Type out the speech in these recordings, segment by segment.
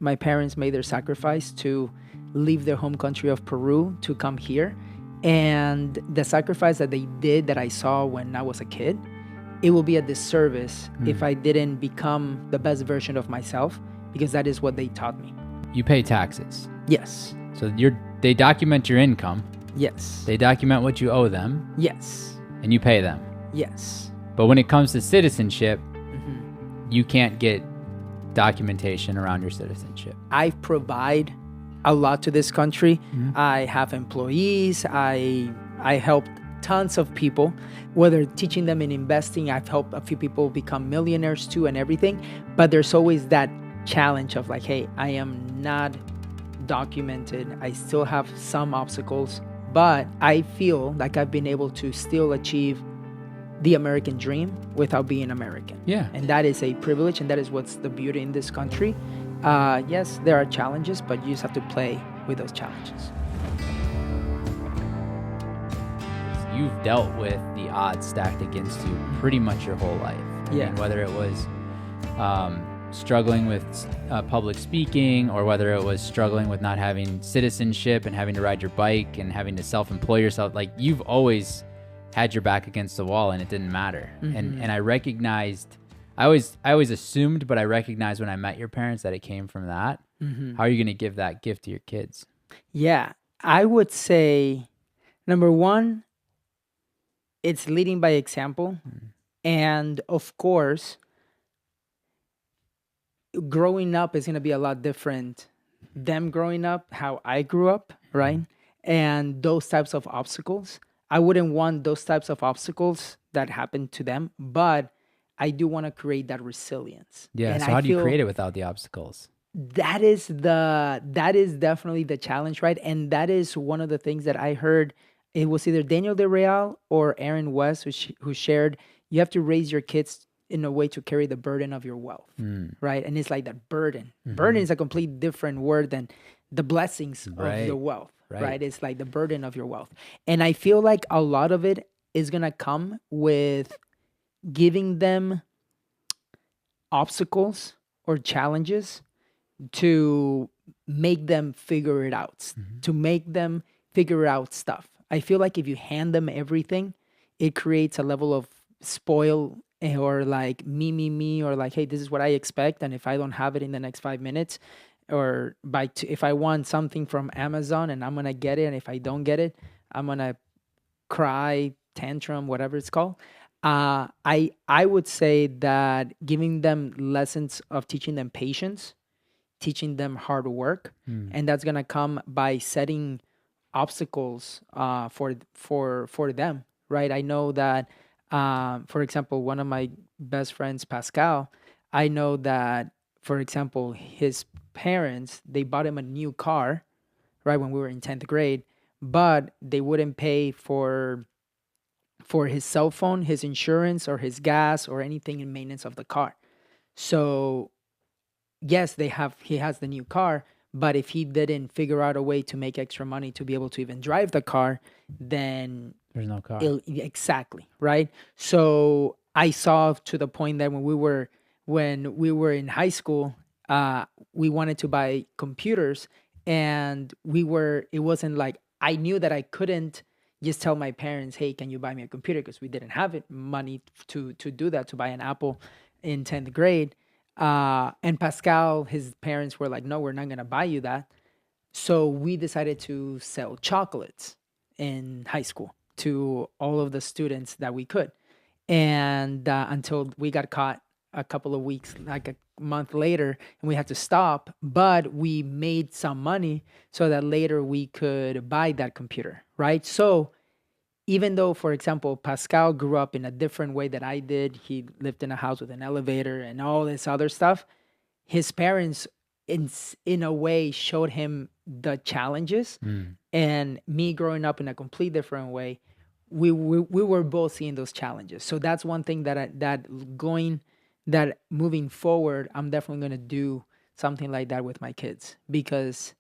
my parents made their sacrifice to leave their home country of Peru to come here. And the sacrifice that they did that I saw when I was a kid, it will be a disservice if I didn't become the best version of myself, because that is what they taught me. You pay taxes. Yes. So they document your income. Yes. They document what you owe them. Yes. And you pay them. Yes. But when it comes to citizenship, you can't get documentation around your citizenship. I provide a lot to this country. I have employees. I helped tons of people, whether teaching them in investing. I've helped a few people become millionaires too and everything. But there's always that challenge of like, hey, I am not documented. I still have some obstacles, but I feel like I've been able to still achieve the American dream without being American. Yeah. And that is a privilege, and that is what's the beauty in this country. Yes, there are challenges, but you just have to play with those challenges. You've dealt with the odds stacked against you pretty much your whole life. I mean, whether it was struggling with public speaking, or whether it was struggling with not having citizenship and having to ride your bike and having to self-employ yourself, like you've always had your back against the wall and it didn't matter. And I recognized, I always assumed, but I recognized when I met your parents that it came from that. How are you going to give that gift to your kids? Yeah, I would say, number one, it's leading by example. And of course, growing up is going to be a lot different. Them growing up, how I grew up, right? And those types of obstacles. I wouldn't want those types of obstacles that happen to them, but I do want to create that resilience. Yeah. And so how do you create it without the obstacles? That is definitely the challenge, right? And that is one of the things that I heard. It was either Daniel De Real or Aaron West who shared, you have to raise your kids in a way to carry the burden of your wealth, right? And it's like that burden. Burden is a complete different word than the blessings of your wealth, right? It's like the burden of your wealth. And I feel like a lot of it is going to come with giving them obstacles or challenges to make them figure it out, to make them figure out stuff. I feel like if you hand them everything, it creates a level of spoil or like me, or like, hey, this is what I expect. And if I don't have it in the next 5 minutes, or if I want something from Amazon and I'm going to get it, and if I don't get it, I'm going to cry, tantrum, whatever it's called. I would say that giving them lessons of teaching them patience, teaching them hard work, and that's going to come by setting obstacles for them, right? I know that, for example, one of my best friends, Pascal, I know that, for example, his parents, they bought him a new car, right, when we were in 10th grade, but they wouldn't pay for his cell phone, his insurance, or his gas, or anything in maintenance of the car. So yes, he has the new car, but if he didn't figure out a way to make extra money to be able to even drive the car, then there's no car. Exactly, right? So I saw to the point that when we were in high school, we wanted to buy computers, and it wasn't like, I knew that I couldn't just tell my parents, hey, can you buy me a computer? Because we didn't have money to do that, to buy an Apple in 10th grade. And Pascal, his parents were like, no, we're not going to buy you that. So we decided to sell chocolates in high school to all of the students that we could. And until we got caught a couple of weeks, like a month later, and we had to stop, but we made some money so that later we could buy that computer, right? So even though, for example, Pascal grew up in a different way that I did, he lived in a house with an elevator and all this other stuff, his parents in a way showed him the challenges. And me growing up in a complete different way, we were both seeing those challenges. So that's one thing that moving forward, I'm definitely going to do something like that with my kids, because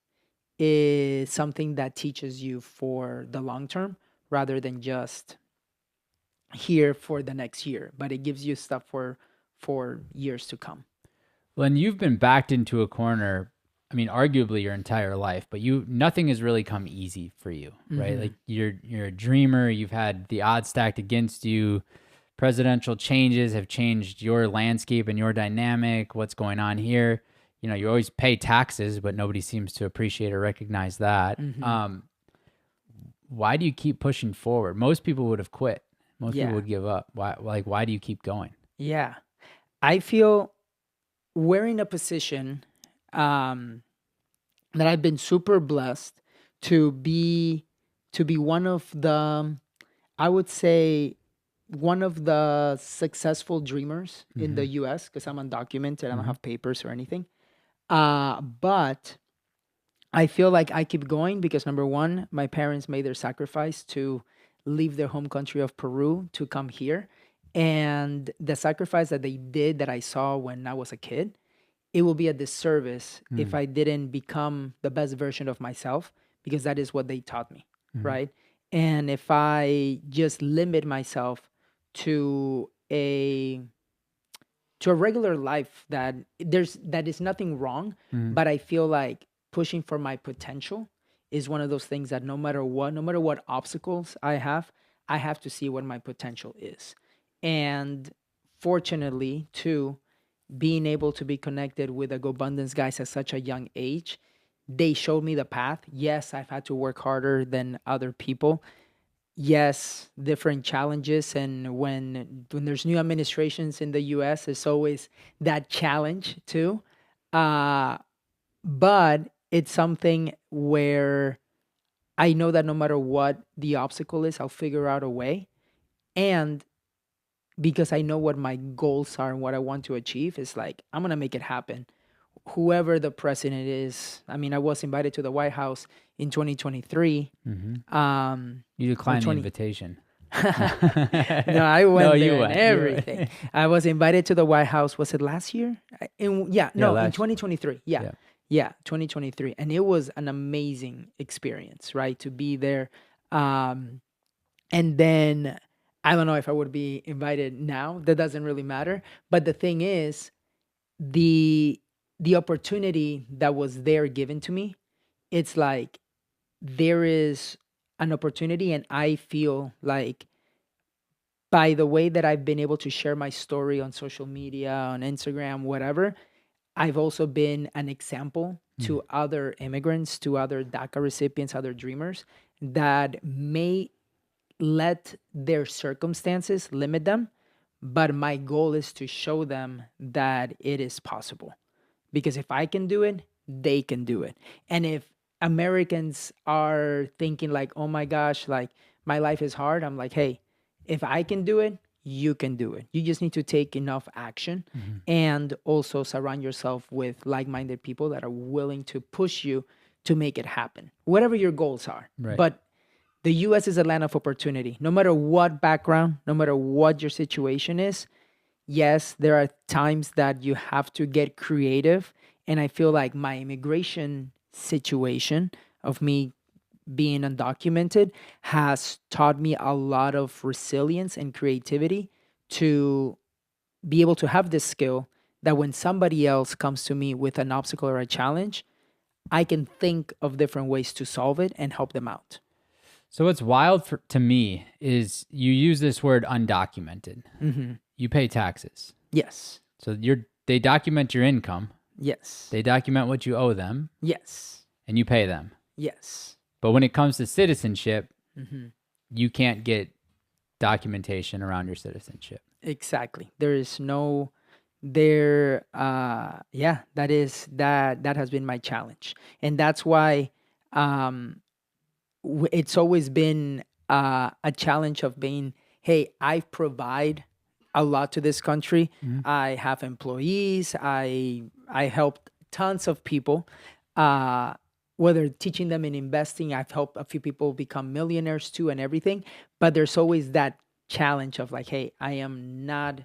it's something that teaches you for the long term rather than just here for the next year, but it gives you stuff for years to come. Well, and you've been backed into a corner I mean, arguably your entire life, but nothing has really come easy for you, right? Like you're a dreamer. You've had the odds stacked against you. Presidential changes have changed your landscape and your dynamic. What's going on here? You always pay taxes, but nobody seems to appreciate or recognize that. Why do you keep pushing forward? Most people would have quit. Most people would give up. Why do you keep going? Yeah. I feel we're in a position that I've been super blessed to be one of the, I would say, one of the successful dreamers in the US, because I'm undocumented. I don't have papers or anything. But I feel like I keep going because, number one, my parents made their sacrifice to leave their home country of Peru to come here. And the sacrifice that they did, that I saw when I was a kid, it will be a disservice if I didn't become the best version of myself, because that is what they taught me, right? And if I just limit myself to a regular life, that is nothing wrong, but I feel like pushing for my potential is one of those things that no matter what obstacles I have to see what my potential is. And fortunately, too, being able to be connected with the GoBundance guys at such a young age, they showed me the path. Yes, I've had to work harder than other people. Yes, different challenges, and when there's new administrations in the US, it's always that challenge too. But it's something where I know that no matter what the obstacle is, I'll figure out a way. And because I know what my goals are and what I want to achieve, it's like, I'm going to make it happen. Whoever the president is, I mean, I was invited to the White House in 2023. You declined the invitation. No, I went there and everything. I was invited to the White House. Was it last year? In 2023. Yeah, 2023. And it was an amazing experience, right? To be there. And then I don't know if I would be invited now. That doesn't really matter. But the thing is, the opportunity that was there given to me, it's like there is an opportunity, and I feel like by the way that I've been able to share my story on social media, on Instagram, whatever, I've also been an example to other immigrants, to other DACA recipients, other dreamers that may let their circumstances limit them. But my goal is to show them that it is possible. Because if I can do it, they can do it. And if Americans are thinking like, oh my gosh, like my life is hard, I'm like, hey, if I can do it, you can do it. You just need to take enough action and also surround yourself with like-minded people that are willing to push you to make it happen, whatever your goals are. Right. But the US is a land of opportunity. No matter what background, no matter what your situation is, yes, there are times that you have to get creative. And I feel like my immigration situation of me being undocumented has taught me a lot of resilience and creativity to be able to have this skill that when somebody else comes to me with an obstacle or a challenge, I can think of different ways to solve it and help them out. So what's wild to me is you use this word undocumented. You pay taxes. Yes. So they document your income. Yes. They document what you owe them. Yes. And you pay them. Yes. But when it comes to citizenship, you can't get documentation around your citizenship. Exactly. There is no that has been my challenge. And that's why it's always been a challenge of being, hey, I provide a lot to this country. I have employees. I helped tons of people, whether teaching them in investing. I've helped a few people become millionaires too and everything. But there's always that challenge of like, hey, I am not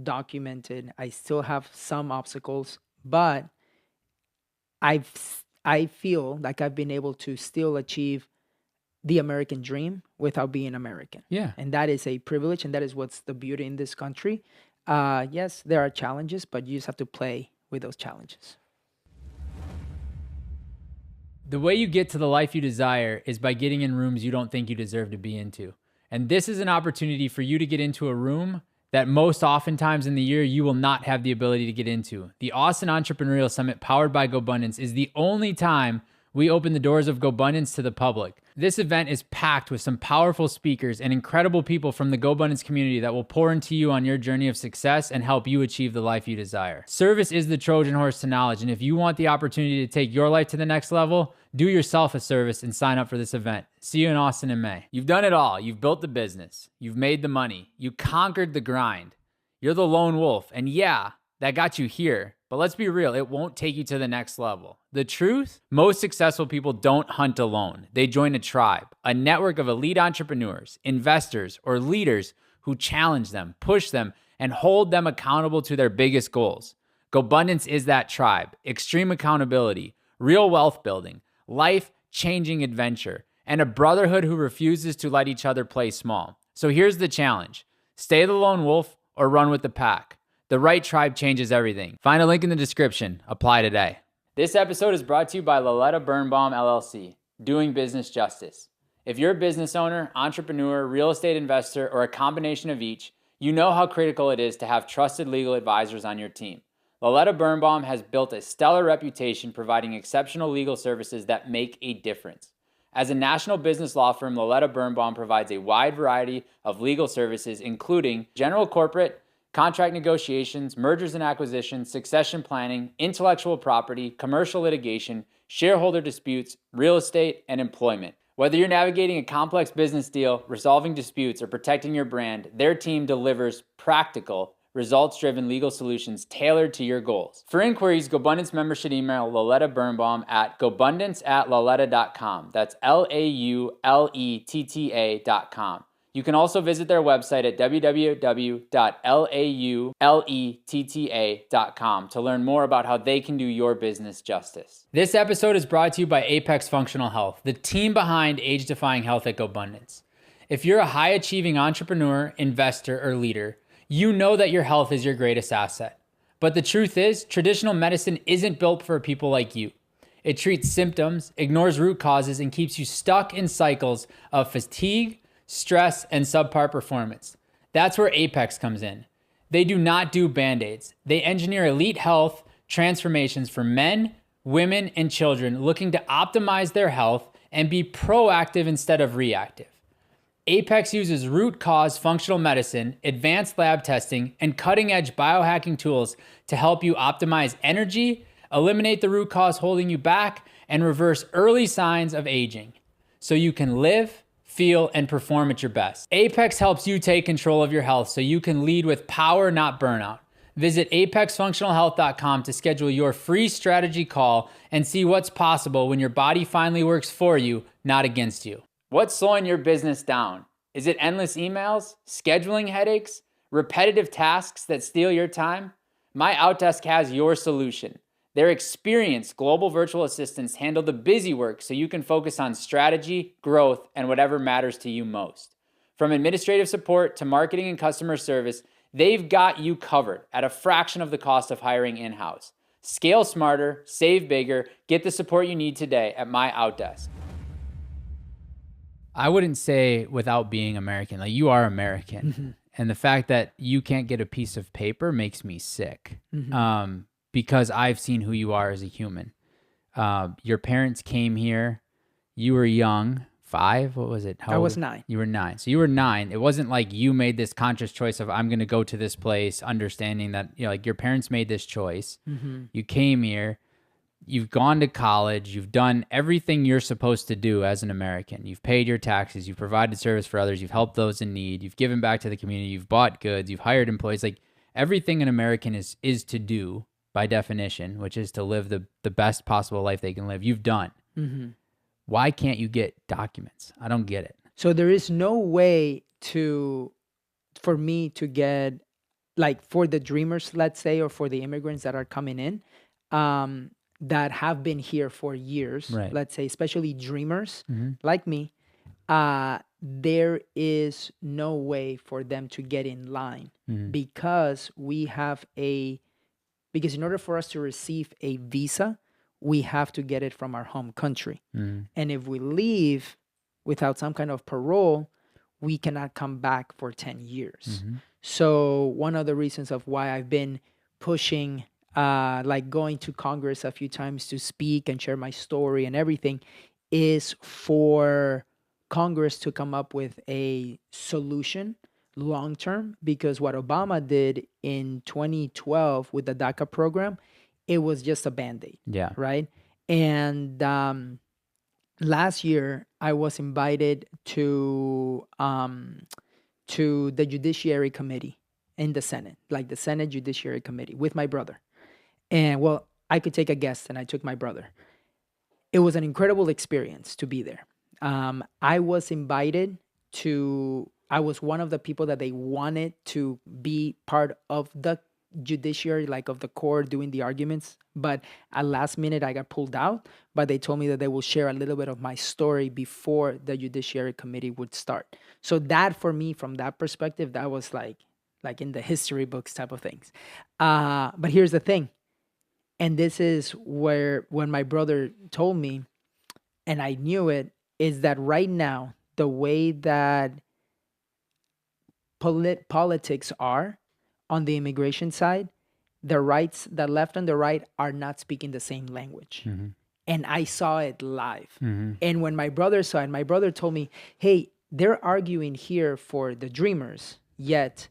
documented. I still have some obstacles, but I feel like I've been able to still achieve the American dream without being American. Yeah. And that is a privilege, and that is what's the beauty in this country. Yes, there are challenges, but you just have to play with those challenges. The way you get to the life you desire is by getting in rooms you don't think you deserve to be into. And this is an opportunity for you to get into a room that most oftentimes in the year you will not have the ability to get into. The Austin Entrepreneurial Summit powered by GoBundance is the only time we open the doors of GoBundance to the public. This event is packed with some powerful speakers and incredible people from the GoBundance community that will pour into you on your journey of success and help you achieve the life you desire. Service is the Trojan horse to knowledge, and if you want the opportunity to take your life to the next level, do yourself a service and sign up for this event. See you in Austin in May. You've done it all. You've built the business. You've made the money. You conquered the grind. You're the lone wolf, and yeah, that got you here. But let's be real, it won't take you to the next level. The truth? Most successful people don't hunt alone. They join a tribe, a network of elite entrepreneurs, investors, or leaders who challenge them, push them, and hold them accountable to their biggest goals. GoBundance is that tribe. Extreme accountability, real wealth building, life-changing adventure, and a brotherhood who refuses to let each other play small. So here's the challenge. Stay the lone wolf or run with the pack. The right tribe changes everything. Find a link in the description. Apply today. This episode is brought to you by Loletta Birnbaum, LLC, doing business justice. If you're a business owner, entrepreneur, real estate investor, or a combination of each, you know how critical it is to have trusted legal advisors on your team. Loletta Birnbaum has built a stellar reputation providing exceptional legal services that make a difference. As a national business law firm, Loletta Birnbaum provides a wide variety of legal services, including general corporate, contract negotiations, mergers and acquisitions, succession planning, intellectual property, commercial litigation, shareholder disputes, real estate, and employment. Whether you're navigating a complex business deal, resolving disputes, or protecting your brand, their team delivers practical, results-driven legal solutions tailored to your goals. For inquiries, GoBundance members should email Loletta Birnbaum at gobundance@loletta.com. That's LAULETTA.com. You can also visit their website at www.lauletta.com to learn more about how they can do your business justice. This episode is brought to you by Apex Functional Health, the team behind age-defying health at GoBundance. If you're a high-achieving entrepreneur, investor, or leader, you know that your health is your greatest asset. But the truth is, traditional medicine isn't built for people like you. It treats symptoms, ignores root causes, and keeps you stuck in cycles of fatigue, stress, and subpar performance. That's where Apex comes in. They do not do Band-Aids. They engineer elite health transformations for men, women, and children looking to optimize their health and be proactive instead of reactive. Apex uses root cause functional medicine, advanced lab testing, and cutting-edge biohacking tools to help you optimize energy, eliminate the root cause holding you back, and reverse early signs of aging so you can live, feel, and perform at your best. Apex helps you take control of your health so you can lead with power, not burnout. Visit apexfunctionalhealth.com to schedule your free strategy call and see what's possible when your body finally works for you, not against you. What's slowing your business down? Is it endless emails, scheduling headaches, repetitive tasks that steal your time? My Outdesk has your solution. Their experienced global virtual assistants handle the busy work so you can focus on strategy, growth, and whatever matters to you most. From administrative support to marketing and customer service, they've got you covered at a fraction of the cost of hiring in-house. Scale smarter, save bigger, get the support you need today at My Outdesk. I wouldn't say without being American. Like, you are American. Mm-hmm. And the fact that you can't get a piece of paper makes me sick. Mm-hmm. Because I've seen who you are as a human. Your parents came here. You were young, 5. What was it? I was 9. You were 9. So you were 9. It wasn't like you made this conscious choice of, I'm going to go to this place, understanding that, you know, like, your parents made this choice. Mm-hmm. You came here. You've gone to college. You've done everything you're supposed to do as an American. You've paid your taxes. You've provided service for others. You've helped those in need. You've given back to the community. You've bought goods. You've hired employees. Like, everything an American is to do by definition, which is to live the best possible life they can live. You've done. Mm-hmm. Why can't you get documents? I don't get it. So there is no way for me to get, like, for the dreamers, let's say, or for the immigrants that are coming in, that have been here for years, right, let's say, especially dreamers like me, there is no way for them to get in line because in order for us to receive a visa, we have to get it from our home country. Mm-hmm. And if we leave without some kind of parole, we cannot come back for 10 years. Mm-hmm. So one of the reasons of why I've been pushing, like going to Congress a few times to speak and share my story and everything, is for Congress to come up with a solution long term. Because what Obama did in 2012 with the DACA program, it was just a band-aid. Yeah. Right. And last year I was invited to the Judiciary Committee in the Senate, like the Senate Judiciary Committee, with my brother. And well, I could take a guest, and I took my brother. It was an incredible experience to be there. I was invited to, I was one of the people that they wanted to be part of the judiciary, like of the court, doing the arguments. But at last minute, I got pulled out. But they told me that they will share a little bit of my story before the Judiciary Committee would start. So that, for me, from that perspective, that was like in the history books type of things. But here's the thing. And this is where, when my brother told me, and I knew it, is that right now, the way that politics are on the immigration side, the left and the right are not speaking the same language. Mm-hmm. And I saw it live. Mm-hmm. And when my brother saw it, my brother told me, hey, they're arguing here for the dreamers, yet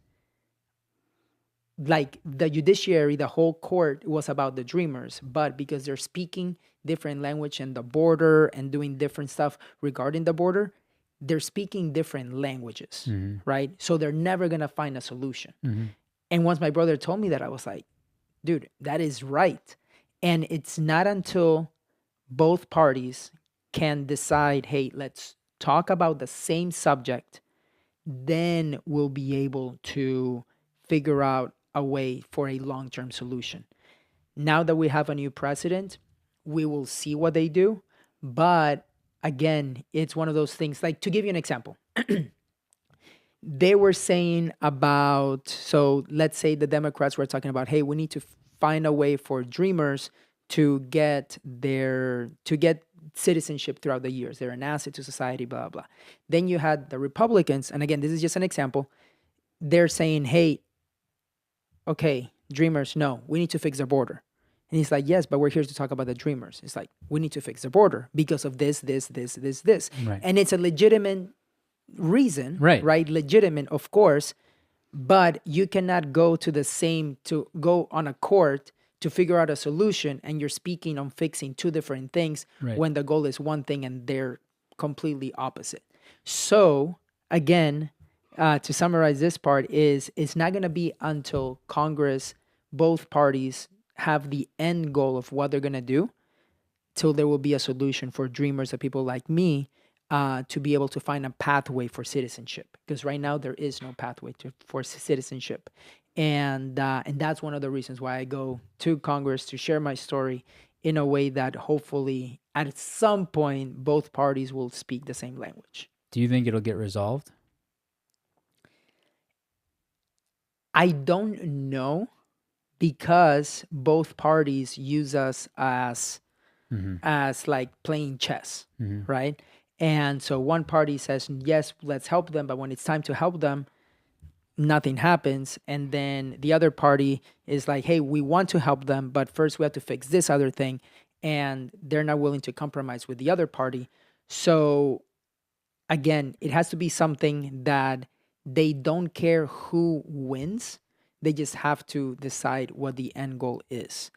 like the judiciary, the whole court was about the dreamers, but because they're speaking different language and the border and doing different stuff regarding the border, they're speaking different languages, Mm-hmm. right? So they're never going to find a solution. Mm-hmm. And once my brother told me that, I was like, dude, that is right. And it's not until both parties can decide, hey, let's talk about the same subject, then we'll be able to figure out a way for a long-term solution. Now that we have a new president, we will see what they do. But again, it's one of those things, like, to give you an example, they were saying about, so let's say the Democrats were talking about, hey, we need to find a way for dreamers to get citizenship throughout the years. They're an asset to society, blah, blah. Then you had the Republicans, and again, this is just an example. They're saying, hey, okay, dreamers, no, we need to fix the border. And he's like, yes, but we're here to talk about the dreamers. It's like, we need to fix the border because of this. Right. And it's a legitimate reason, right? Legitimate, of course, but you cannot go go on a court to figure out a solution, and you're speaking on fixing two different things, Right. when the goal is one thing and they're completely opposite. So again, to summarize this part, is it's not going to be until Congress, both parties, have the end goal of what they're going to do, till there will be a solution for dreamers, of people like me, to be able to find a pathway for citizenship. Because right now there is no pathway for citizenship. And that's one of the reasons why I go to Congress to share my story in a way that hopefully at some point both parties will speak the same language. Do you think it'll get resolved? I don't know, because both parties use us as like playing chess, right? And so one party says, yes, let's help them, but when it's time to help them, nothing happens. And then the other party is like, hey, we want to help them, but first we have to fix this other thing. And they're not willing to compromise with the other party. So again, it has to be something that they don't care who wins. They just have to decide what the end goal is.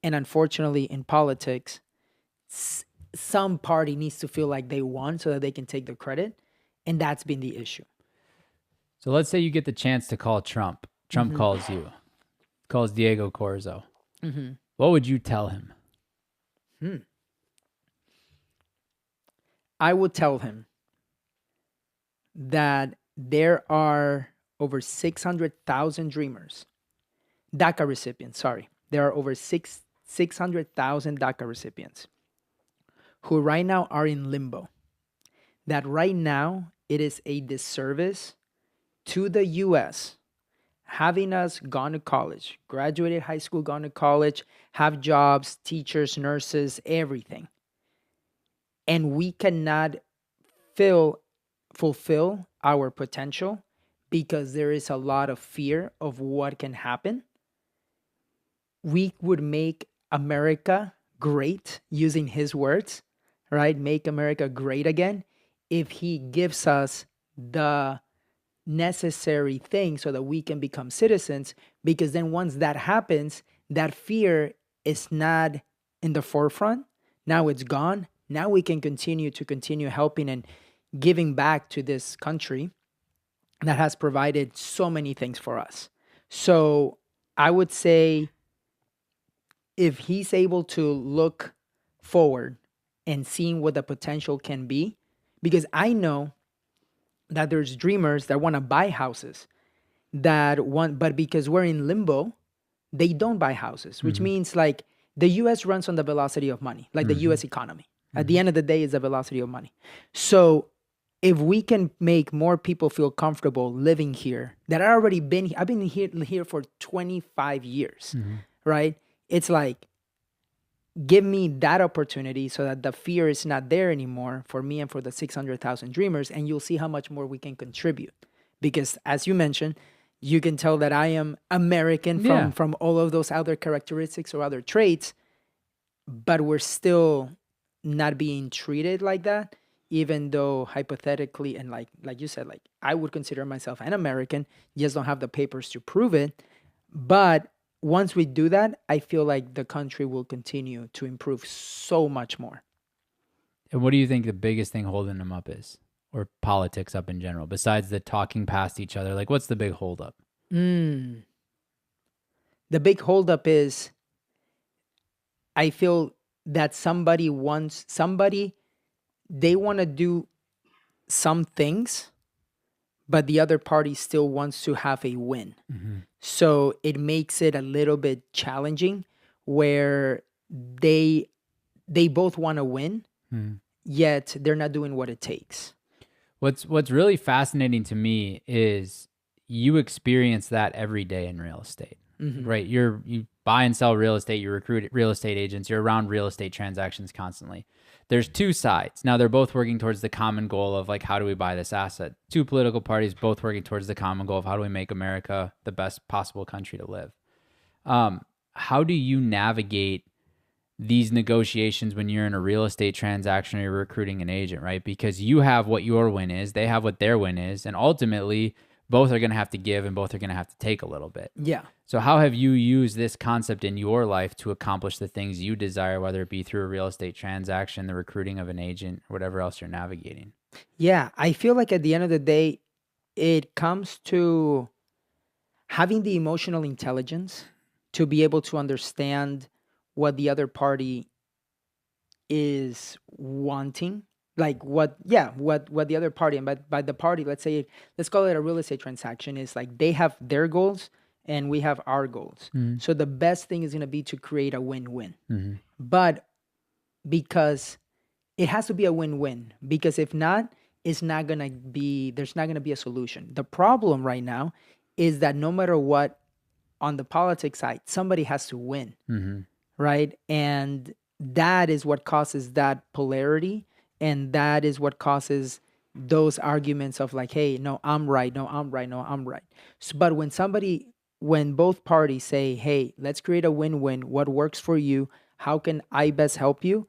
And unfortunately, in politics, some party needs to feel like they won so that they can take the credit. And that's been the issue. So let's say you get the chance to call Trump. Trump calls you, calls Diego Corzo. What would you tell him? I would tell him that there are over 600,000 dreamers, DACA recipients, sorry. There are over 600,000 DACA recipients who right now are in limbo. That right now it is a disservice to the U.S. having us gone to college, graduated high school, gone to college, have jobs, teachers, nurses, everything. And we cannot fulfill our potential because there is a lot of fear of what can happen. We would make America great, using his words, right? Make America great again, if he gives us the necessary things so that we can become citizens. Because then once that happens, that fear is not in the forefront. Now it's gone. Now we can continue helping and giving back to this country that has provided so many things for us. So I would say, if he's able to look forward and seeing what the potential can be, because I know that there's dreamers that want to buy houses, but because we're in limbo, they don't buy houses, which means like the US runs on the velocity of money, like the US economy. At the end of the day, it's the velocity of money. So if we can make more people feel comfortable living here that are already been, I've been here for 25 years, right? It's like, give me that opportunity so that the fear is not there anymore for me and for the 600,000 dreamers, and you'll see how much more we can contribute. Because as you mentioned, you can tell that I am American from all of those other characteristics or other traits, but we're still not being treated like that, even though hypothetically, and like you said, like I would consider myself an American, just don't have the papers to prove it. But once we do that, I feel like the country will continue to improve so much more. And what do you think the biggest thing holding them up is, or politics up in general, besides the talking past each other? Like, what's the big holdup? The big holdup is, I feel that they want to do some things, but the other party still wants to have a win. So it makes it a little bit challenging, where they both want to win, yet they're not doing what it takes. What's really fascinating to me is you experience that every day in real estate, right? You buy and sell real estate, you recruit real estate agents, you're around real estate transactions constantly. There's two sides. Now they're both working towards the common goal of like, how do we buy this asset? Two political parties both working towards the common goal of how do we make America the best possible country to live? How do you navigate these negotiations when you're in a real estate transaction or you're recruiting an agent, right? Because you have what your win is, they have what their win is, and ultimately both are going to have to give and both are going to have to take a little bit. Yeah. So how have you used this concept in your life to accomplish the things you desire, whether it be through a real estate transaction, the recruiting of an agent, or whatever else you're navigating? Yeah, I feel like at the end of the day, it comes to having the emotional intelligence to be able to understand what the other party is wanting, like what the other party, and by the party, let's call it a real estate transaction, is like they have their goals and we have our goals. So the best thing is going to be to create a win-win. But because it has to be a win-win, because if not, there's not going to be a solution. The problem right now is that no matter what, on the politics side, somebody has to win, right? And that is what causes that polarity, and that is what causes those arguments of like, hey, no, I'm right, no, I'm right, no, I'm right. So, but when both parties say, hey, let's create a win-win, what works for you, how can I best help you,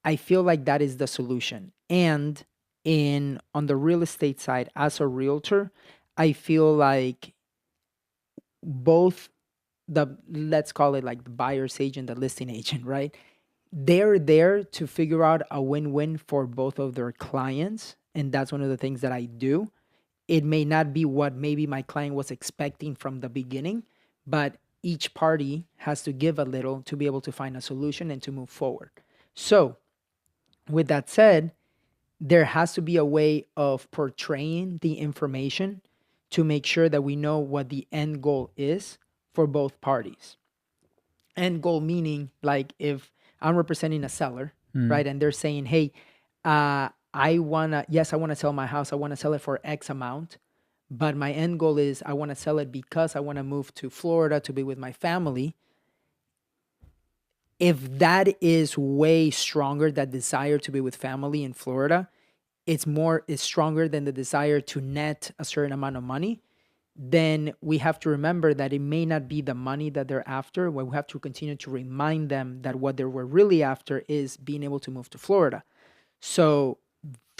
I feel like that is the solution. And on the real estate side, as a realtor, I feel like both let's call it like the buyer's agent, the listing agent, right? They're there to figure out a win-win for both of their clients. And that's one of the things that I do. It may not be what maybe my client was expecting from the beginning, but each party has to give a little to be able to find a solution and to move forward. So with that said, there has to be a way of portraying the information to make sure that we know what the end goal is for both parties. End goal meaning, like, if I'm representing a seller, right, and they're saying, hey, I want to sell my house, I want to sell it for X amount, but my end goal is I want to sell it because I want to move to Florida to be with my family. If that is way stronger, that desire to be with family in Florida, it's stronger than the desire to net a certain amount of money, then we have to remember that it may not be the money that they're after. But we have to continue to remind them that what they were really after is being able to move to Florida. So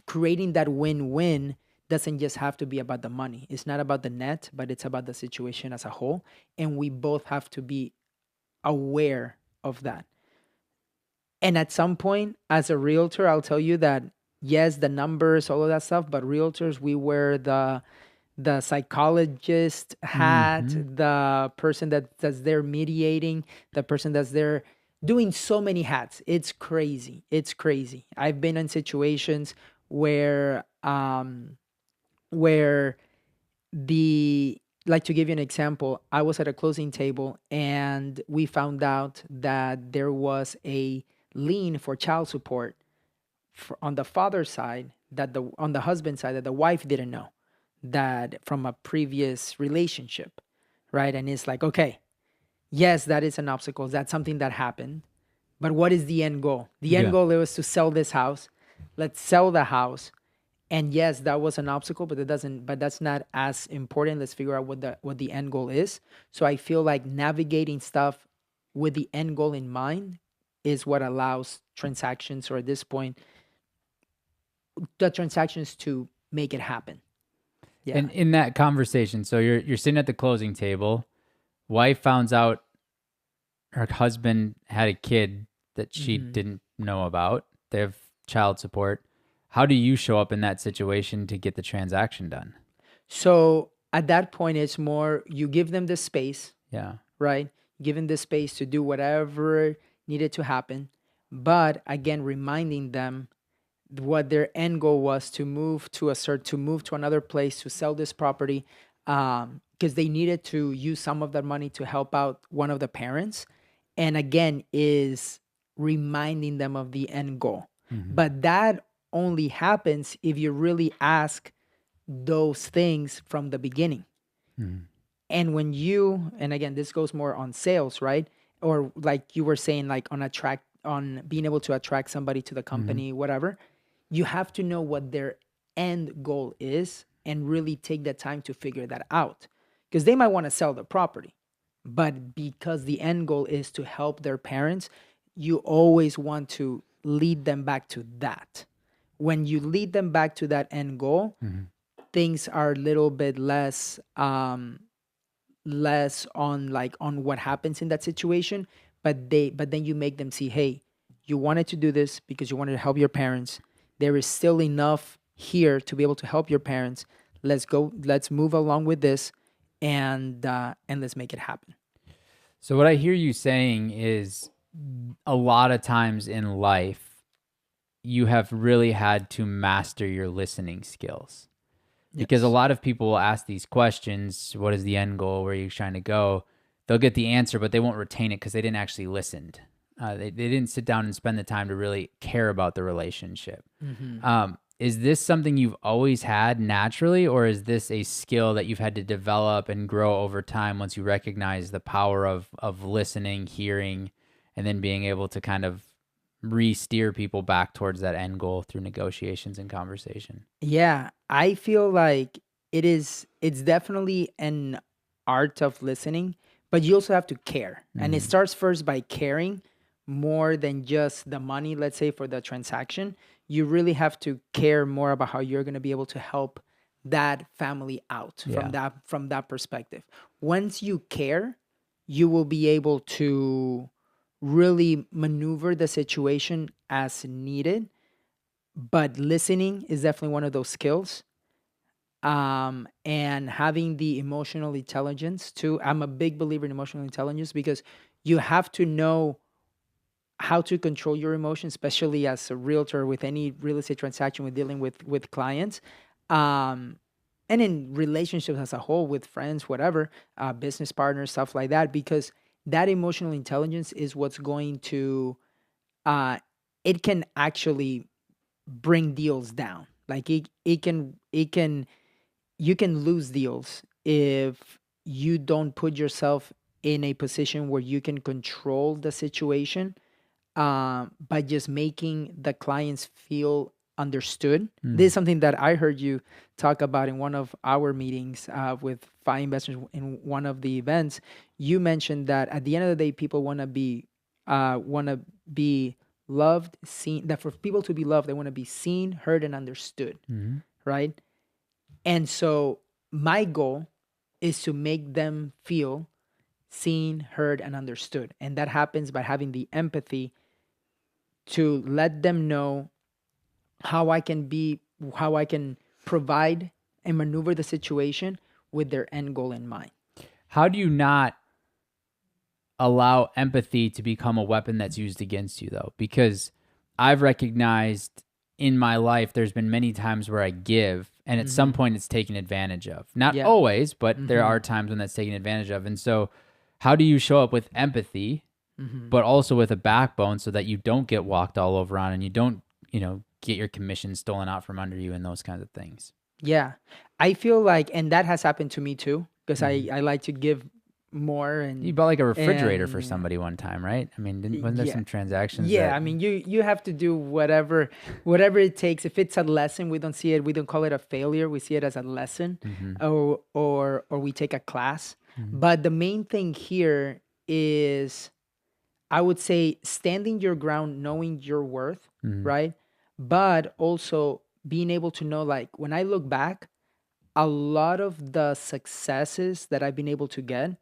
creating that win-win doesn't just have to be about the money. It's not about the net, but it's about the situation as a whole. And we both have to be aware of that. And at some point, as a realtor, I'll tell you that yes, the numbers, all of that stuff, but realtors, we wear the psychologist hat, the person that's there mediating, the person that's there doing so many hats. It's crazy. It's crazy. I've been in situations where where the like, to give you an example, I was at a closing table and we found out that there was a lien for child support on the father's side, that the on the husband's side, that the wife didn't know, that from a previous relationship, right? And it's like, okay, yes, that is an obstacle. That's something that happened. But what is the end goal? The end goal was to sell this house. Let's sell the house. And yes, that was an obstacle, but that's not as important. Let's figure out what the end goal is. So I feel like navigating stuff with the end goal in mind is what allows transactions, or at this point, the transactions, to make it happen. Yeah. And in that conversation, so you're sitting at the closing table, wife finds out her husband had a kid that she didn't know about. They have child support. How do you show up in that situation to get the transaction done? So at that point, it's more you give them the space. Yeah. Right? Give them the space to do whatever needed to happen. But again, reminding them what their end goal was, to move to another place, to sell this property, because they needed to use some of that money to help out one of the parents. And again, is reminding them of the end goal. But that only happens if you really ask those things from the beginning. And and again, this goes more on sales, right? Or like you were saying, like on being able to attract somebody to the company, whatever. You have to know what their end goal is and really take the time to figure that out. Because they might want to sell the property, but because the end goal is to help their parents, you always want to lead them back to that. When you lead them back to that end goal, things are a little bit less on what happens in that situation, but then you make them see, hey, you wanted to do this because you wanted to help your parents. There is still enough here to be able to help your parents. Let's move along with this, and let's make it happen. So what I hear you saying is, a lot of times in life, you have really had to master your listening skills. Because a lot of people will ask these questions, what is the end goal? Where are you trying to go? They'll get the answer, but they won't retain it because they didn't actually listen. They didn't sit down and spend the time to really care about the relationship. Is this something you've always had naturally, or is this a skill that you've had to develop and grow over time once you recognize the power of listening, hearing, and then being able to kind of re-steer people back towards that end goal through negotiations and conversation? Yeah, I feel like it's definitely an art of listening, but you also have to care. And it starts first by caring more than just the money, let's say, for the transaction. You really have to care more about how you're going to be able to help that family out from that perspective. Once you care, you will be able to really maneuver the situation as needed. But listening is definitely one of those skills. And having the emotional intelligence too. I'm a big believer in emotional intelligence because you have to know how to control your emotions, especially as a realtor with any real estate transaction we're dealing with clients. And in relationships as a whole, with friends, whatever, business partners, stuff like that, because that emotional intelligence is what's going to, it can actually bring deals down. Like it can you can lose deals if you don't put yourself in a position where you can control the situation, by just making the clients feel understood. This is something that I heard you talk about in one of our meetings, with FI investors in one of the events. You mentioned that at the end of the day, people want to be loved, seen. That for people to be loved, they want to be seen, heard, and understood, right? And so my goal is to make them feel seen, heard, and understood, and that happens by having the empathy to let them know how I can be, how I can provide and maneuver the situation with their end goal in mind. How do you not allow empathy to become a weapon that's used against you, though? Because I've recognized in my life there's been many times where I give, and at some point it's taken advantage of. Not always, but there are times when that's taken advantage of. And so how do you show up with empathy, but also with a backbone so that you don't get walked all over on, and you don't, get your commission stolen out from under you and those kinds of things? Yeah. I feel like, and that has happened to me too, because I like to give more. And you bought like a refrigerator for somebody one time, right? I mean, wasn't there some transactions? Yeah, I mean, you have to do whatever it takes. If it's a lesson, we don't see it. We don't call it a failure. We see it as a lesson, or we take a class. But the main thing here is, I would say, standing your ground, knowing your worth, right? But also being able to know, like, when I look back, a lot of the successes that I've been able to get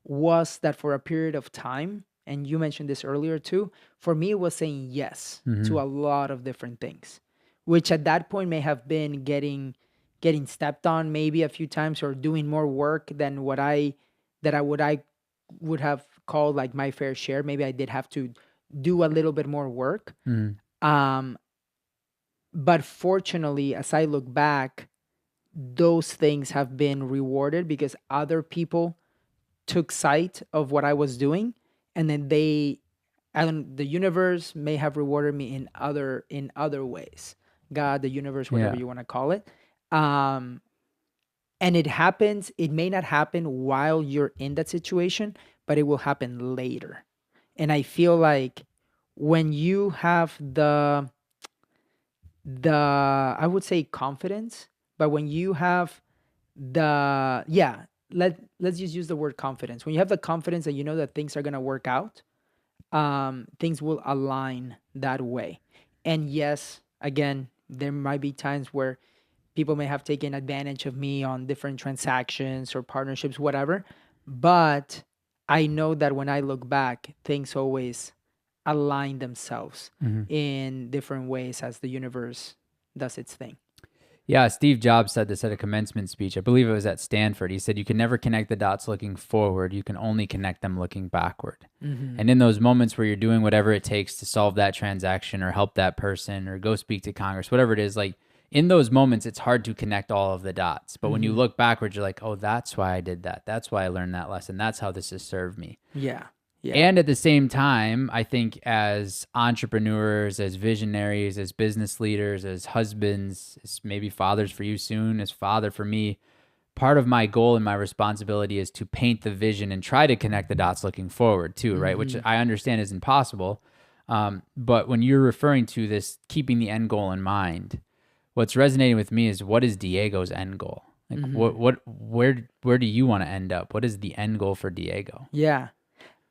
was that for a period of time, and you mentioned this earlier too, for me it was saying yes to a lot of different things, which at that point may have been getting stepped on maybe a few times, or doing more work than what I would have called like my fair share. Maybe I did have to do a little bit more work. Um, but fortunately, as I look back, those things have been rewarded because other people took sight of what I was doing, and then the universe may have rewarded me in other ways. God, the universe, whatever you want to call it. And it happens. It may not happen while you're in that situation, but it will happen later. And I feel like when you have the I would say confidence, but when you have let's just use the word confidence. When you have the confidence that you know that things are gonna work out, things will align that way. And yes, again, there might be times where people may have taken advantage of me on different transactions or partnerships, whatever. But I know that when I look back, things always align themselves in different ways as the universe does its thing. Yeah, Steve Jobs said this at a commencement speech. I believe it was at Stanford. He said, you can never connect the dots looking forward. You can only connect them looking backward. And in those moments where you're doing whatever it takes to solve that transaction or help that person or go speak to Congress, whatever it is, like in those moments, it's hard to connect all of the dots. But when you look backwards, you're like, oh, that's why I did that. That's why I learned that lesson. That's how this has served me. Yeah. Yeah. And at the same time, I think as entrepreneurs, as visionaries, as business leaders, as husbands, as maybe fathers for you soon, as father for me, part of my goal and my responsibility is to paint the vision and try to connect the dots looking forward too, right? Which I understand is impossible. But when you're referring to this, keeping the end goal in mind, what's resonating with me is, what is Diego's end goal? Like where do you want to end up? What is the end goal for Diego? Yeah.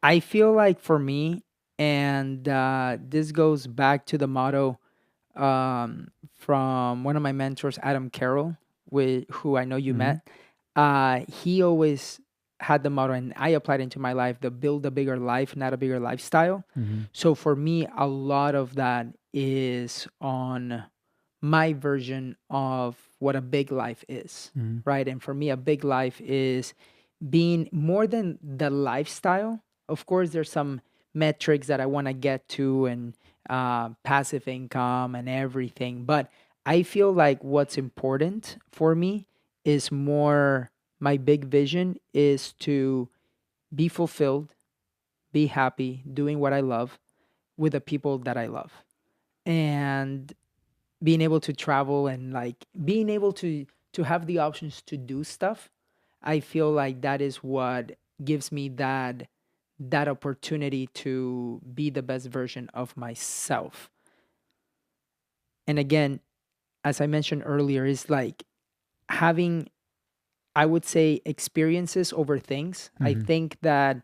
I feel like for me, and this goes back to the motto from one of my mentors, Adam Carroll, who I know you met. He always had the motto, and I applied into my life: the build a bigger life, not a bigger lifestyle. So for me, a lot of that is on my version of what a big life is, right? And for me, a big life is being more than the lifestyle. Of course, there's some metrics that I want to get to, and passive income and everything. But I feel like what's important for me is more, my big vision is to be fulfilled, be happy, doing what I love with the people that I love. And being able to travel, and like being able to to have the options to do stuff, I feel like that is what gives me that opportunity to be the best version of myself. And again, as I mentioned earlier, is like having, I would say, experiences over things. I think that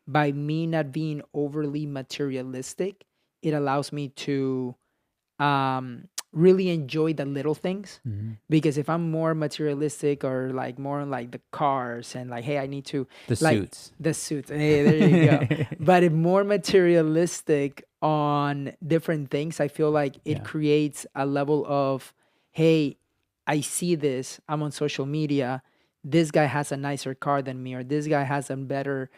by me not being overly materialistic, it allows me to really enjoy the little things. Because if I'm more materialistic or like more like the cars and like, hey, I need to The like suits. the suits. Hey, there you go. But if more materialistic on different things, I feel like it creates a level of, hey, I see this. I'm on social media. This guy has a nicer car than me, or this guy has a better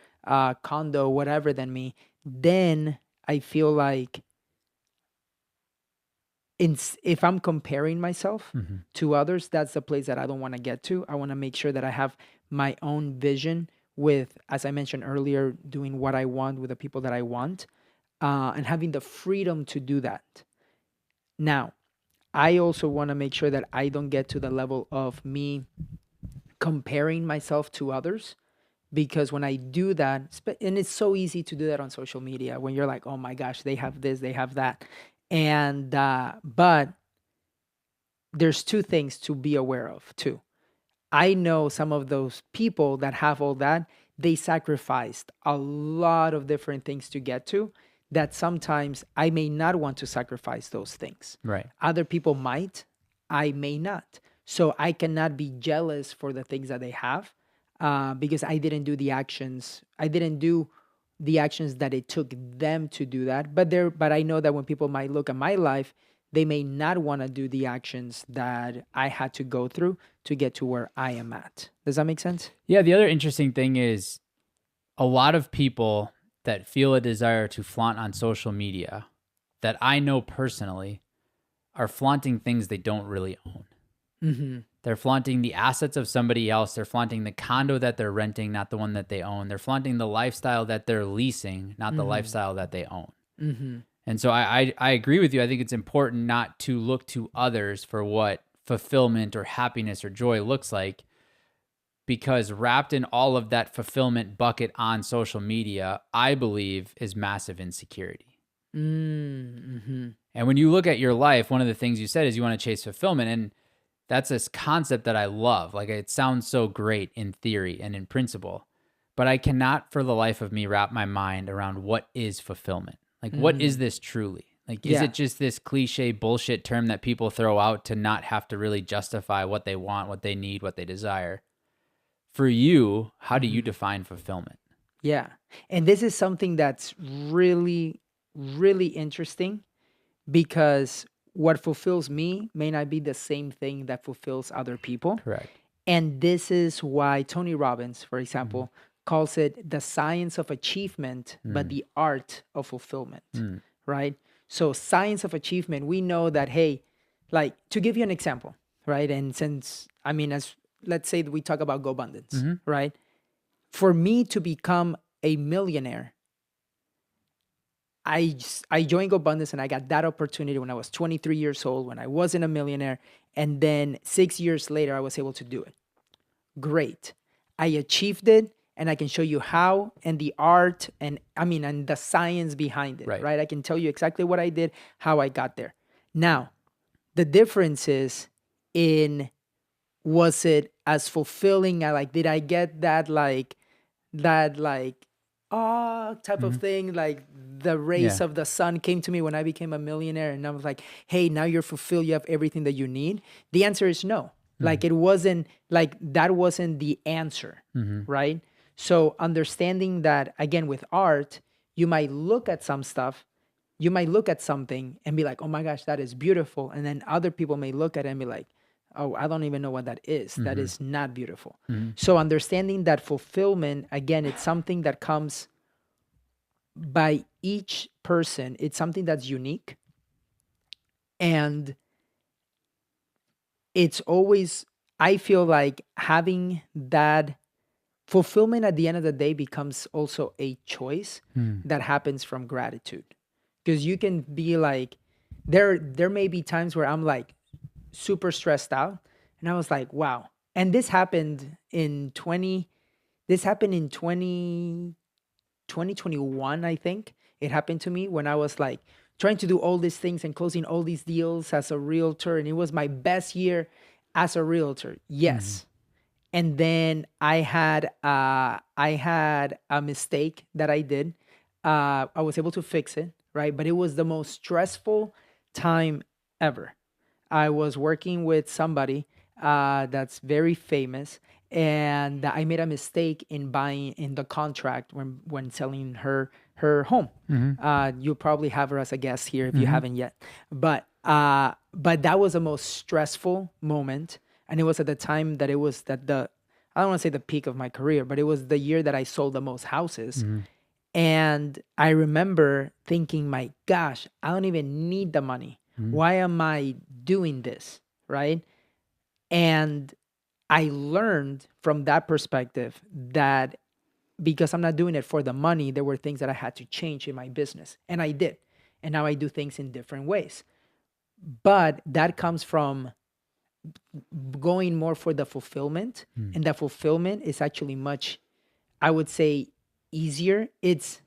condo, whatever than me. Then I feel like if I'm comparing myself to others, that's the place that I don't want to get to. I want to make sure that I have my own vision with, as I mentioned earlier, doing what I want with the people that I want, and having the freedom to do that. Now, I also want to make sure that I don't get to the level of me comparing myself to others, because when I do that, and it's so easy to do that on social media when you're like, oh my gosh, they have this, they have that. And, but there's two things to be aware of too. I know some of those people that have all that, they sacrificed a lot of different things to get to that sometimes I may not want to sacrifice those things. Right. Other people might, I may not. So I cannot be jealous for the things that they have, because I didn't do the actions. I didn't do the actions that it took them to do that. But I know that when people might look at my life, they may not want to do the actions that I had to go through to get to where I am at. Does that make sense? Yeah. The other interesting thing is a lot of people that feel a desire to flaunt on social media that I know personally are flaunting things they don't really own. They're flaunting the assets of somebody else. They're flaunting the condo that they're renting, not the one that they own. They're flaunting the lifestyle that they're leasing, not the lifestyle that they own. And so I agree with you. I think it's important not to look to others for what fulfillment or happiness or joy looks like, because wrapped in all of that fulfillment bucket on social media, I believe, is massive insecurity. And when you look at your life, one of the things you said is you want to chase fulfillment. And that's this concept that I love. Like, it sounds so great in theory and in principle, but I cannot for the life of me wrap my mind around what is fulfillment. Like, what is this truly? Like, is it just this cliche bullshit term that people throw out to not have to really justify what they want, what they need, what they desire? For you, how do you define fulfillment? Yeah. And this is something that's really, really interesting, because what fulfills me may not be the same thing that fulfills other people. Correct. And this is why Tony Robbins, for example, calls it the science of achievement, but the art of fulfillment, right? So science of achievement, we know that, hey, like, to give you an example, right? And since, I mean, as let's say that we talk about GoBundance, right? For me to become a millionaire, I joined GoBundance and I got that opportunity when I was 23 years old, when I wasn't a millionaire. And then 6 years later, I was able to do it. Great. I achieved it, and I can show you how, and the art, and and the science behind it, right? I can tell you exactly what I did, how I got there. Now, the difference is in, was it as fulfilling? Did I get that type of thing? Like, the rays of the sun came to me when I became a millionaire, and I was like, hey, now you're fulfilled. You have everything that you need. The answer is no. Like, it wasn't like, that wasn't the answer, right? So understanding that, again, with art, you might look at some stuff, you might look at something and be like, oh my gosh, that is beautiful. And then other people may look at it and be like, oh, I don't even know what that is. That is not beautiful. So understanding that fulfillment, again, it's something that comes by each person. It's something that's unique. And it's always, I feel like having that fulfillment at the end of the day becomes also a choice that happens from gratitude. Because you can be like, there may be times where I'm like super stressed out, And I was like, wow. And this happened in 2021, I think. It happened to me when I was like trying to do all these things and closing all these deals as a realtor. And it was my best year as a realtor. Mm-hmm. Yes. And then I had a mistake that I did. I was able to fix it, right? But it was the most stressful time ever. I was working with somebody that's very famous, and I made a mistake in buying in the contract when selling her home. Mm-hmm. You'll probably have her as a guest here if you Mm-hmm. haven't yet. But that was the most stressful moment, and it was at the time that it was that the I don't want to say the peak of my career, but it was the year that I sold the most houses. Mm-hmm. And I remember thinking, my gosh, I don't even need the money. Mm-hmm. Why am I doing this? Right. And I learned from that perspective that because I'm not doing it for the money, there were things that I had to change in my business. And I did. And now I do things in different ways. But that comes from going more for the fulfillment. Mm-hmm. And that fulfillment is actually much, I would say, easier. It's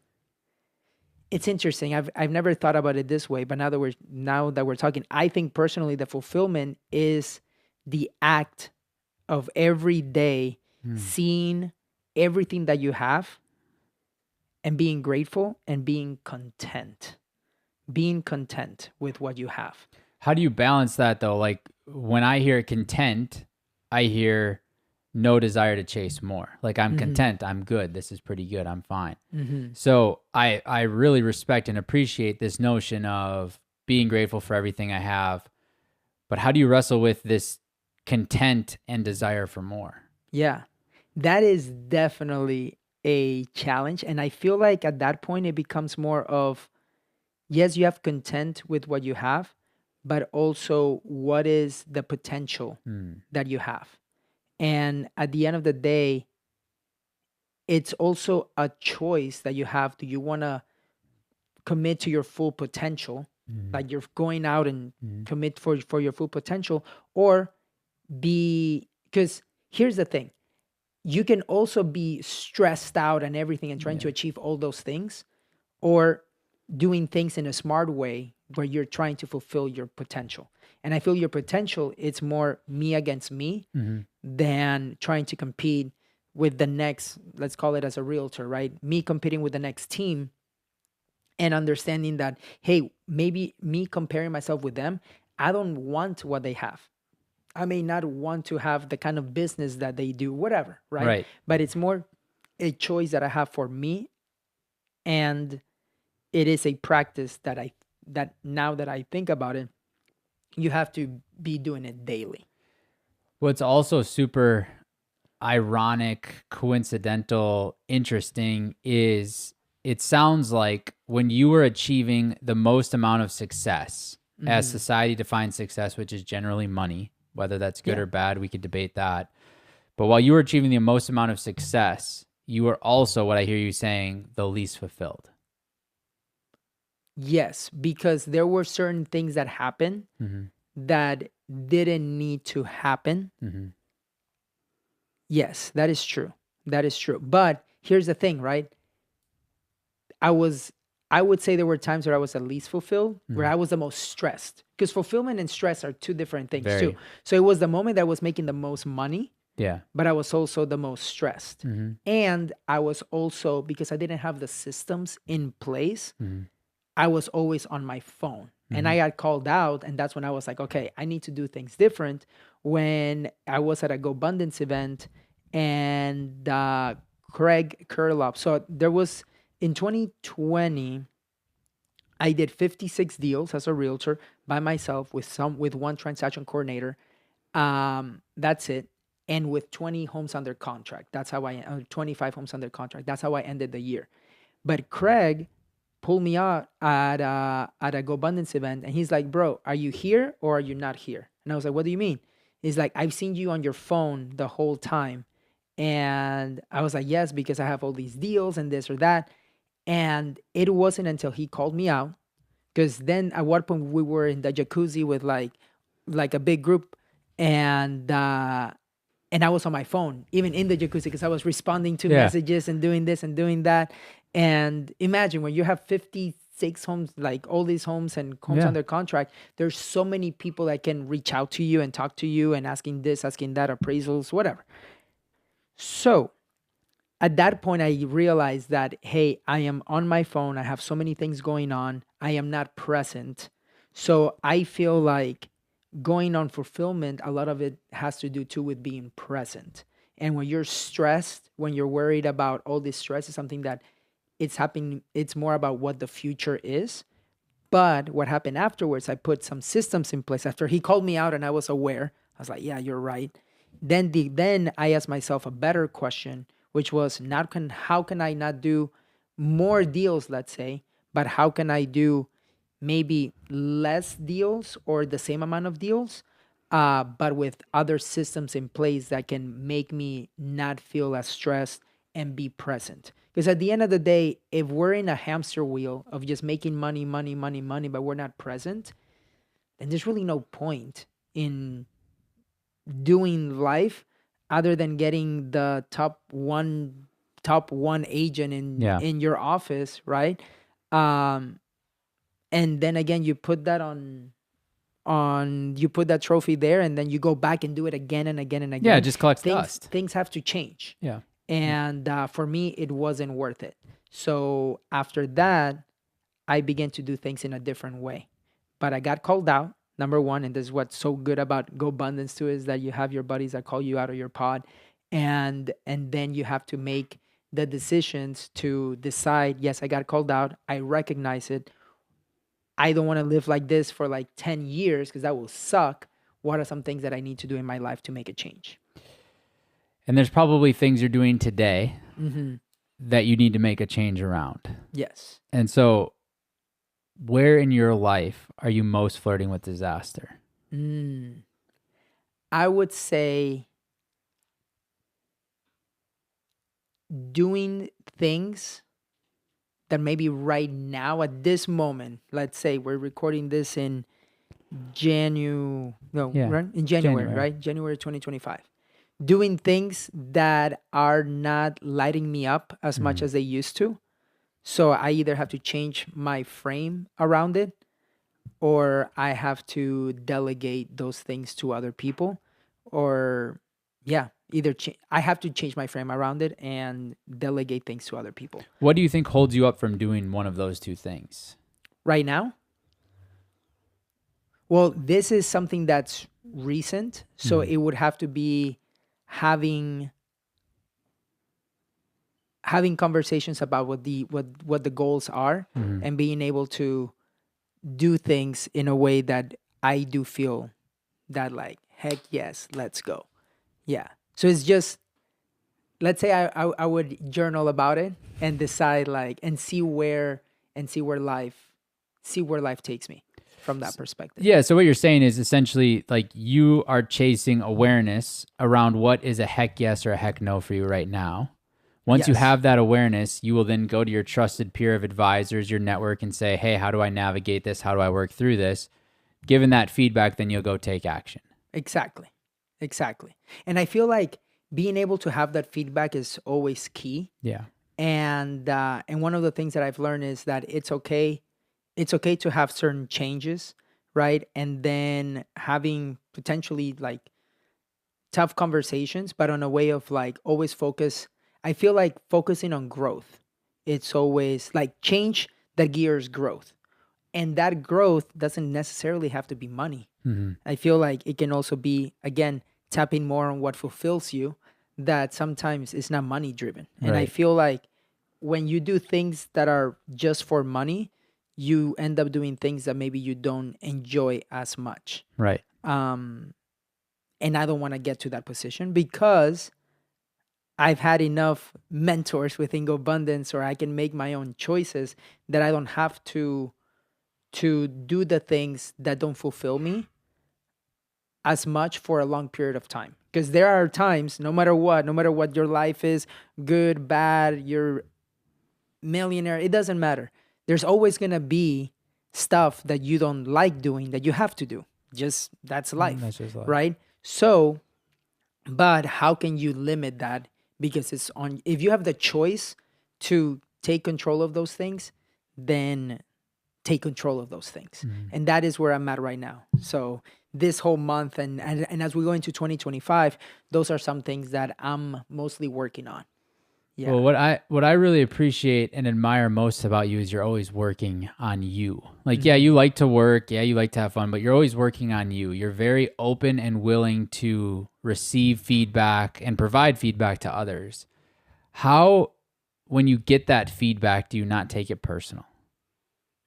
interesting. I've never thought about it this way, but now that we're talking, I think personally the fulfillment is the act of every day seeing everything that you have and being grateful and being content. Being content with what you have. How do you balance that though? Like when I hear content, I hear no desire to chase more. Like I'm content, I'm good, this is pretty good, I'm fine. So I really respect and appreciate this notion of being grateful for everything I have. But how do you wrestle with this content and desire for more? Yeah. That is definitely a challenge. And I feel like at that point, it becomes more of yes, you have content with what you have, but also what is the potential that you have. And at the end of the day, it's also a choice that you have. Do you want to commit to your full potential? Like you're going out and commit for your full potential, or because here's the thing, you can also be stressed out and everything and trying to achieve all those things, or doing things in a smart way where you're trying to fulfill your potential. And I feel your potential, it's more me against me than trying to compete with the next, let's call it as a realtor, right? Me competing with the next team and understanding that, hey, maybe me comparing myself with them, I don't want what they have. I may not want to have the kind of business that they do, whatever, right? Right. But it's more a choice that I have for me, and it is a practice that now that I think about it, you have to be doing it daily. What's also super ironic, coincidental, interesting is it sounds like when you were achieving the most amount of success as society defines success, which is generally money, whether that's good or bad, we could debate that. But while you were achieving the most amount of success, you were also, what I hear you saying, the least fulfilled. Yes, because there were certain things that happened that didn't need to happen. Yes, that is true. That is true. But here's the thing, right? I would say there were times where I was the least fulfilled, where I was the most stressed. Because fulfillment and stress are two different things Very. too. So it was the moment that I was making the most money, Yeah. but I was also the most stressed. And I was also, because I didn't have the systems in place, I was always on my phone. And I got called out, and that's when I was like, okay, I need to do things different. When I was at a GoBundance event, and Craig Curlop, so there was in 2020, I did 56 deals as a realtor by myself with one transaction coordinator. That's it. And with 20 homes under contract. That's how 25 homes under contract. That's how I ended the year. But Craig pulled me out at a GoBundance event, and he's like, "Bro, are you here or are you not here?" And I was like, "What do you mean?" He's like, "I've seen you on your phone the whole time." And I was like, "Yes, because I have all these deals and this or that." And it wasn't until he called me out, because then at one point we were in the jacuzzi with like a big group, And I was on my phone, even in the jacuzzi, because I was responding to Yeah. messages and doing this and doing that. And imagine when you have 56 homes, like all these homes and homes Yeah. under contract, there's so many people that can reach out to you and talk to you and asking this, asking that, appraisals, whatever. So at that point, I realized that, hey, I am on my phone. I have so many things going on. I am not present. So I feel like going on fulfillment, a lot of it has to do too with being present. And when you're stressed, when you're worried about all this stress, is something that it's happening. It's more about what the future is. But what happened afterwards, I put some systems in place. After he called me out and I was aware, I was like, yeah, you're right. Then I asked myself a better question, which was not how can I not do more deals, let's say, but how can I do maybe less deals or the same amount of deals, but with other systems in place that can make me not feel as stressed and be present. Because at the end of the day, if we're in a hamster wheel of just making money, money, money, money, but we're not present, then there's really no point in doing life other than getting the top one agent Yeah. in your office, right? Um, and then again, you put that you put that trophy there, and then you go back and do it again and again and again. Yeah, it just collects things dust. things have to change. Yeah. And for me, it wasn't worth it. So after that, I began to do things in a different way. But I got called out, number one, and this is what's so good about Go Abundance too, is that you have your buddies that call you out of your pod, and then you have to make the decisions to decide, yes, I got called out, I recognize it. I don't want to live like this for like 10 years because that will suck. What are some things that I need to do in my life to make a change? And there's probably things you're doing today that you need to make a change around. Yes. And so, where in your life are you most flirting with disaster? I would say doing things that maybe right now at this moment, let's say we're recording this in January, right? January 2025. Doing things that are not lighting me up as much as they used to. So I either have to change my frame around it, or I have to delegate those things to other people, or I have to change my frame around it and delegate things to other people. What do you think holds you up from doing one of those two things? Right now? Well, this is something that's recent, so it would have to be having conversations about what the goals are, and being able to do things in a way that I do feel that, like, heck yes, let's go. Yeah. So it's just, let's say I would journal about it and decide, like, and see where life takes me from that perspective. Yeah, so what you're saying is essentially like you are chasing awareness around what is a heck yes or a heck no for you right now. Once you have that awareness, you will then go to your trusted peer of advisors, your network, and say, hey, how do I navigate this? How do I work through this? Given that feedback, then you'll go take action. Exactly. And I feel like being able to have that feedback is always key. Yeah. And one of the things that I've learned is that it's okay to have certain changes, right? And then having potentially like tough conversations, but on a way of like always focus. I feel like focusing on growth. It's always like change that gears growth. And that growth doesn't necessarily have to be money. I feel like it can also be, again, tapping more on what fulfills you, that sometimes it's not money driven. And I feel like when you do things that are just for money, you end up doing things that maybe you don't enjoy as much. Right. And I don't want to get to that position, because I've had enough mentors within Go Abundance, or I can make my own choices, that I don't have to do the things that don't fulfill me as much for a long period of time. Because there are times, no matter what your life is, good, bad, you're millionaire, it doesn't matter. There's always going to be stuff that you don't like doing that you have to do. That's life. That's just life. Right? So, but how can you limit that? Because it's on, if you have the choice to take control of those things, then take control of those things. And that is where I'm at right now. So this whole month and as we go into 2025, those are some things that I'm mostly working on. Yeah. Well, what I really appreciate and admire most about you is you're always working on you. Like, yeah, you like to work, yeah, you like to have fun, but you're always working on you. You're very open and willing to receive feedback and provide feedback to others. How, when you get that feedback, do you not take it personal?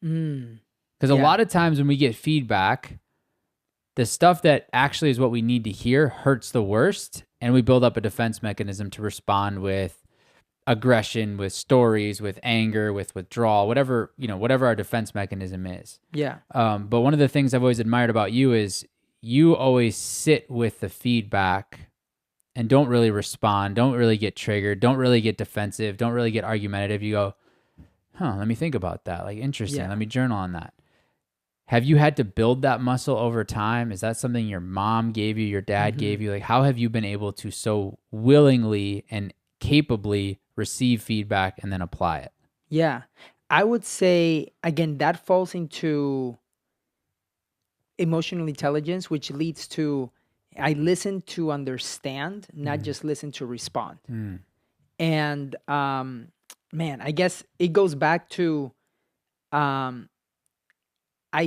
Because a lot of times when we get feedback, the stuff that actually is what we need to hear hurts the worst, and we build up a defense mechanism to respond with aggression, with stories, with anger, with withdrawal, whatever our defense mechanism is. Yeah. But one of the things I've always admired about you is you always sit with the feedback and don't really respond, don't really get triggered, don't really get defensive, don't really get argumentative. You go, let me think about that. Like, interesting. Yeah. Let me journal on that. Have you had to build that muscle over time? Is that something your mom gave you, your dad gave you? Like, how have you been able to so willingly and capably receive feedback and then apply it? Yeah. I would say, again, that falls into emotional intelligence, which leads to I listen to understand, not just listen to respond. And man, I guess it goes back to I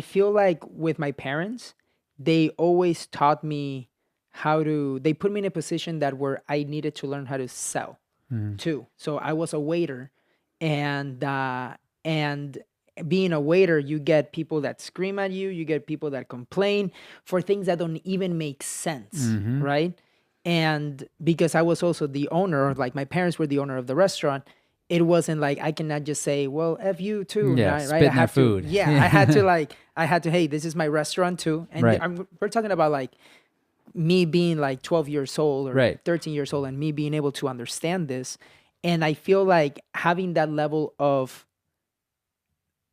feel like with my parents, they always taught me they put me in a position that where I needed to learn how to sell too. So I was a waiter, and being a waiter, you get people that scream at you, you get people that complain for things that don't even make sense, right? And because I was also the owner, or like my parents were the owner of the restaurant, it wasn't like I cannot just say, well, F you too. Yeah, right? spit in their food. Yeah, I had to, hey, this is my restaurant too. And Right. we're talking about like me being like 12 years old or Right. 13 years old and me being able to understand this. And I feel like having that level of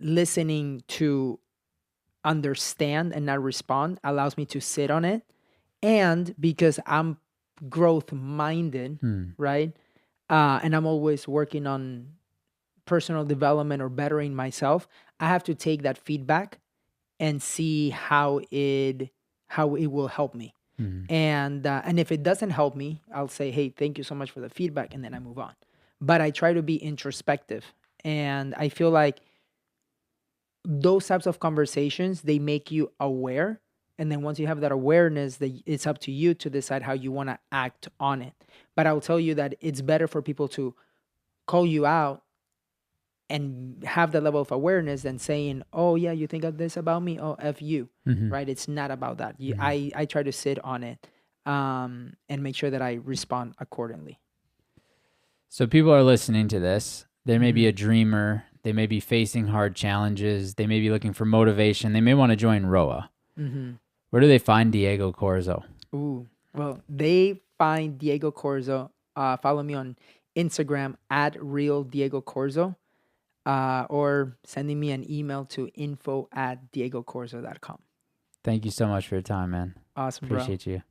listening to understand and not respond allows me to sit on it. And because I'm growth minded, right? And I'm always working on personal development or bettering myself, I have to take that feedback and see how it will help me. And if it doesn't help me, I'll say, hey, thank you so much for the feedback, and then I move on. But I try to be introspective, and I feel like those types of conversations, they make you aware. And then once you have that awareness, it's up to you to decide how you want to act on it. But I'll tell you that it's better for people to call you out and have that level of awareness than saying, oh yeah, you think of this about me? Oh, F you, right? It's not about that. I try to sit on it and make sure that I respond accordingly. So people are listening to this. They may be a dreamer. They may be facing hard challenges. They may be looking for motivation. They may want to join ROA. Where do they find Diego Corzo? Ooh, well, they find Diego Corzo. Follow me on Instagram at real Diego Corzo, or sending me an email to info@diegocorzo.com. Thank you so much for your time, man. Awesome, Appreciate you.